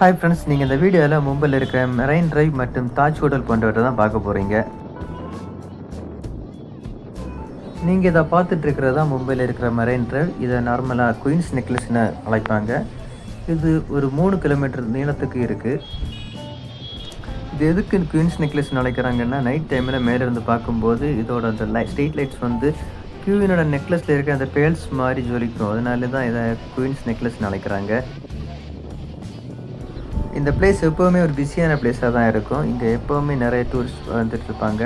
Hi friends, நீங்கள் இந்த வீடியோவில் மும்பையில் இருக்கிற மெரைன் டிரைவ் மற்றும் தாஜ் ஹோட்டல் போன்றவற்றை தான் பார்க்க போகிறீங்க. நீங்கள் இதை பார்த்துட்டு இருக்கிறது தான் மும்பையில் இருக்கிற மெரைன் டிரைவ். இதை நார்மலாக குயின்ஸ் நெக்லஸ்ன்னு அழைப்பாங்க. இது ஒரு 3 கிலோமீட்டர் நீளத்துக்கு இருக்குது. இது எதுக்கு குயின்ஸ் நெக்லஸ்ன்னு அழைக்கிறாங்கன்னா, நைட் டைமில் மேலேருந்து பார்க்கும்போது இதோட அந்த ஸ்ட்ரீட் லைட்ஸ் வந்து குயினோட நெக்லஸில் இருக்க அந்த பேல்ஸ் மாதிரி ஜொலிக்கும். அதனால தான் இதை குயின்ஸ் நெக்லஸ்ன்னு அழைக்கிறாங்க. இந்த பிளேஸ் எப்போவுமே ஒரு பிஸியான பிளேஸாக தான் இருக்கும். இங்கே எப்போவுமே நிறைய டூரிஸ்ட் வந்துட்டு இருப்பாங்க.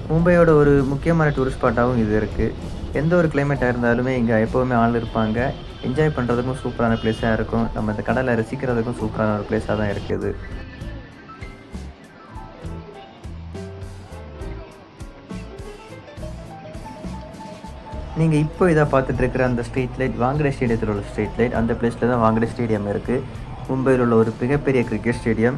மும்பையோட ஒரு முக்கியமான டூரிஸ்ட் ஸ்பாட்டாகவும் இது இருக்குது. எந்த ஒரு கிளைமேட்டாக இருந்தாலுமே இங்கே எப்போவுமே ஆள் இருப்பாங்க. என்ஜாய் பண்ணுறதுக்கும் சூப்பரான பிளேஸாக இருக்கும். நம்ம இந்த கடலை ரசிக்கிறதுக்கும் சூப்பரான ஒரு பிளேஸாக தான் இருக்குது. நீங்கள் இப்போ இதை பார்த்துட்டு இருக்கிற அந்த ஸ்ட்ரீட் லைட் வாங்கடே ஸ்டேடியத்தில் உள்ள ஸ்ட்ரீட் லைட். அந்த பிளேஸில் தான் வாங்கடே ஸ்டேடியம் இருக்குது. மும்பையில் உள்ள ஒரு மிகப்பெரிய கிரிக்கெட் ஸ்டேடியம்.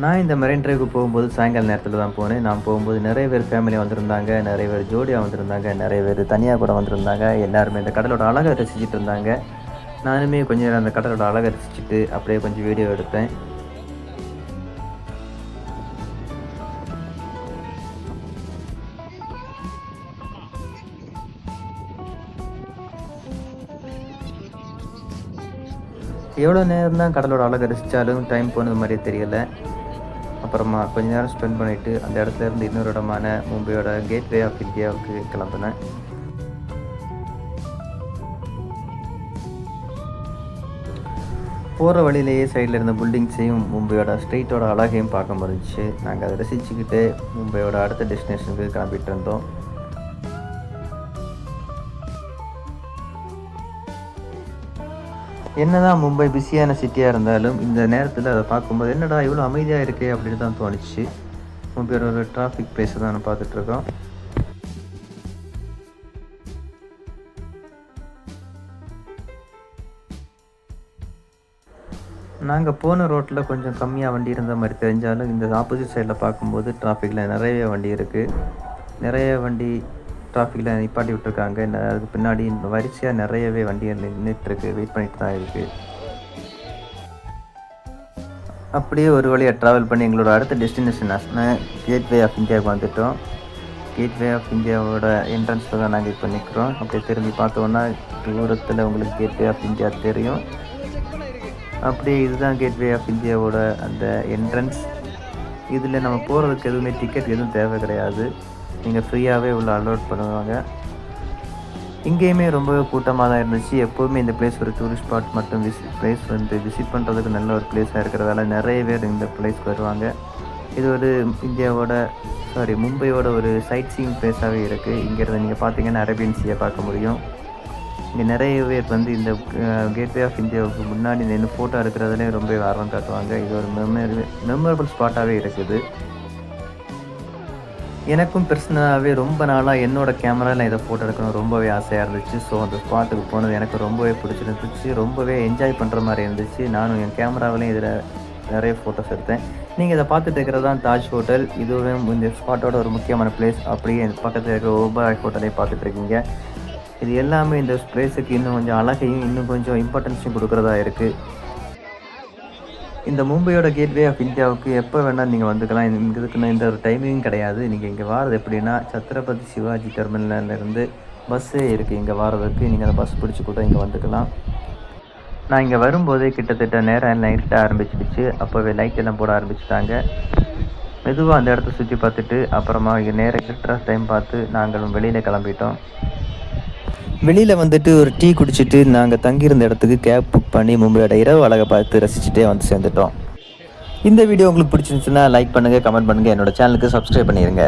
நான் இந்த மெரைன் டிரைவுக்கு போகும்போது சாயங்கால நேரத்தில் தான் போனேன். நான் போகும்போது நிறைய பேர் ஃபேமிலியாக வந்திருந்தாங்க, நிறைய பேர் ஜோடியாக வந்திருந்தாங்க, நிறைய பேர் தனியாக கூட வந்திருந்தாங்க. எல்லாருமே இந்த கடலோட அழகை ரசிச்சுட்டு இருந்தாங்க. நானுமே கொஞ்சம் நேரம் அந்த கடலோட அழகை ரசிச்சுட்டு அப்படியே கொஞ்சம் வீடியோ எடுத்தேன். எவ்வளோ நேரம் தான் கடலோட அழகை ரசித்தாலும் டைம் போனது மாதிரியே தெரியலை. அப்புறமா கொஞ்ச நேரம் ஸ்பெண்ட் பண்ணிவிட்டு அந்த இடத்துல இருந்து இன்னொரு இடமான மும்பையோட கேட்வே ஆஃப் இந்தியாவுக்கு கிளம்புனேன். போகிற வழியிலேயே சைடில் இருந்த பில்டிங்ஸையும் மும்பையோட ஸ்ட்ரீட்டோட அழகையும் பார்க்க முடிஞ்சிச்சு. நாங்கள் அதை ரசிச்சுக்கிட்டு மும்பையோட அடுத்த டெஸ்டினேஷனுக்கு கிளம்பிட்டு இருந்தோம். என்னதான் மும்பை பிஸியான சிட்டியாக இருந்தாலும் இந்த நேரத்தில் அதை பார்க்கும்போது என்னடா இவ்வளோ அமைதியாக இருக்கே அப்படின்னு தான் தோணுச்சு. மும்பையோட ஒரு டிராஃபிக் பிளேஸை தான் நான் பார்த்துட்ருக்கோம். நாங்கள் போன ரோட்டில் கொஞ்சம் கம்மியாக வண்டி இருந்த மாதிரி தெரிஞ்சாலும் இந்த ஆப்போசிட் சைடில் பார்க்கும்போது டிராஃபிக்கில் நிறைய வண்டி இருக்குது. நிறைய வண்டி டிராஃபிக்கில் நிப்பாட்டி விட்டுருக்காங்க. அதுக்கு பின்னாடி வரிசையாக நிறையவே வண்டிகள் நின்றுட்டுருக்கு, வெயிட் பண்ணிட்டு தான் இருக்குது. அப்படியே ஒரு வழியாக ட்ராவல் பண்ணி எங்களோட அடுத்த டெஸ்டினேஷனான கேட்வே ஆஃப் இந்தியாவுக்கு வந்துவிட்டோம். கேட்வே ஆஃப் இந்தியாவோட என்ட்ரன்ஸில் தான் நாங்கள் இப்போ நிற்கிறோம். அப்படியே திரும்பி பார்த்தோன்னா தூரத்தில் உங்களுக்கு கேட்வே ஆஃப் இந்தியா தெரியும். அப்படியே இதுதான் கேட்வே ஆஃப் இந்தியாவோட அந்த என்ட்ரன்ஸ். இதில் நம்ம போகிறதுக்கு எதுவுமே டிக்கெட் எதுவும் தேவை கிடையாது. நீங்கள் ஃப்ரீயாகவே உள்ள அலோட் பண்ணுவாங்க. இங்கேயுமே ரொம்பவே கூட்டமாக தான் இருந்துச்சு. எப்போவுமே இந்த பிளேஸ் ஒரு டூரிஸ்ட் ஸ்பாட் மற்றும் பிளேஸ் வந்து விசிட் பண்ணுறதுக்கு நல்ல ஒரு பிளேஸாக இருக்கிறதால நிறைய பேர் இந்த பிளேஸ்க்கு வருவாங்க. இது ஒரு மும்பையோட ஒரு சைட் சீயிங் பிளேஸாகவே இருக்குது. இங்கேருந்து நீங்கள் பார்த்தீங்கன்னா அரேபியன் சீயை பார்க்க முடியும். இங்கே நிறைய பேர் வந்து இந்த கேட்வே ஆஃப் இந்தியாவுக்கு முன்னாடி நின்று ஃபோட்டோ எடுக்கிறதுலேயே ரொம்ப ஆர்வம் காட்டுவாங்க. இது ஒரு மெமரபிள் ஸ்பாட்டாகவே இருக்குது. எனக்கும் பர்சனலாகவே ரொம்ப நாளாக என்னோடய கேமராவில் இதை ஃபோட்டோ எடுக்கணும் ரொம்பவே ஆசையாக இருந்துச்சு. ஸோ அந்த ஸ்பாட்டுக்கு போனது எனக்கு ரொம்பவே பிடிச்சிருந்துச்சு. ரொம்பவே என்ஜாய் பண்ணுற மாதிரி இருந்துச்சு. நானும் என் கேமராவிலையும் இதில் நிறைய ஃபோட்டோஸ் எடுத்தேன். நீங்கள் இதை பார்த்துட்டு இருக்கிறது தான் தாஜ் ஹோட்டல். இதுவும் இந்த ஸ்பாட்டோட ஒரு முக்கியமான பிளேஸ். அப்படியே பக்கத்தில் இருக்கிற ஓபராய் ஹோட்டலையும் பார்த்துட்ருக்கீங்க. இது எல்லாமே இந்த பிளேஸுக்கு இன்னும் கொஞ்சம் அழகையும் இன்னும் கொஞ்சம் இம்பார்ட்டன்ஸையும் கொடுக்குறதா இருக்குது. இந்த மும்பையோட கேட்வே ஆஃப் இந்தியாவுக்கு எப்போ வேணால் நீங்கள் வந்துக்கலாம். இதுக்குன்னு இந்த ஒரு டைமிங் கிடையாது. நீங்கள் இங்கே வாரது எப்படின்னா, சத்ரபதி சிவாஜி டெர்மினல்லேருந்து பஸ்ஸே இருக்குது. இங்கே வாரதுக்கு நீங்கள் அந்த பஸ் பிடிச்சி கூட இங்கே வந்துக்கலாம். நான் இங்கே வரும்போதே கிட்டத்தட்ட நேரம் லைட் ஆரம்பிச்சிடுச்சு. அப்போவே லைட் எல்லாம் போட ஆரம்பிச்சிட்டாங்க. மெதுவாக அந்த இடத்த சுற்றி பார்த்துட்டு அப்புறமா இங்கே நேரம் இருட்டுற டைம் பார்த்து நாங்களும் வெளியில் கிளம்பிட்டோம். வெளியில் வந்துட்டு ஒரு டீ குடிச்சிட்டு நாங்கள் தங்கியிருந்த இடத்துக்கு கேப் புக் பண்ணி மும்பையோட இரவு அழகை பார்த்து ரசிச்சுட்டே வந்து சேர்ந்துட்டோம். இந்த வீடியோ உங்களுக்கு பிடிச்சிருந்துச்சுன்னா லைக் பண்ணுங்கள், கமெண்ட் பண்ணுங்கள், என்னோடய சேனலுக்கு சப்ஸ்கிரைப் பண்ணிடுங்க.